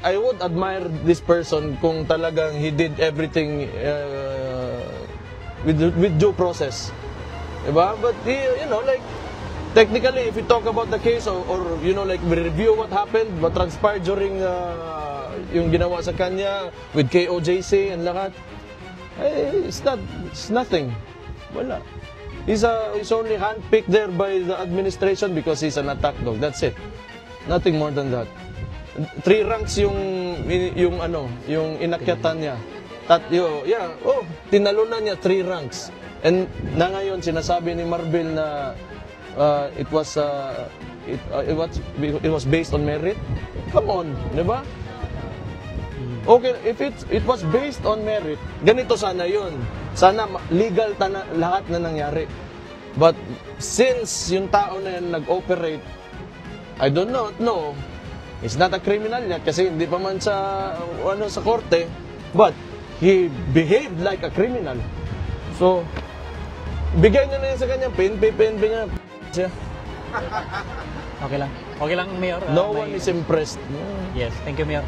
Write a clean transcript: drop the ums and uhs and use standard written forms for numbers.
I would admire this person kung talagang he did everything with due process. Diba? But you know, like, technically, if we talk about the case or you know, like, we review what happened, what transpired during yung ginawa sa kanya with KOJC and lahat, it's nothing. Wala. He's only handpicked there by the administration because he's an attack dog. That's it. Nothing more than that. 3 ranks yung inakyatan niya. Tinalunan niya 3 ranks. And na ngayon sinasabi ni Marbil na it was based on merit. Come on, 'di ba? Okay, if it was based on merit, ganito sana 'yun. Sana legal lahat na nangyari. But since yung tao na yan nag-operate, I don't know. He's not a criminal yet kasi hindi pa man sa korte, but he behaved like a criminal. So, bigay na yan sa kanya, PNP niya. Okay lang. Okay lang, Mayor. No one is impressed. Yes, thank you, Mayor.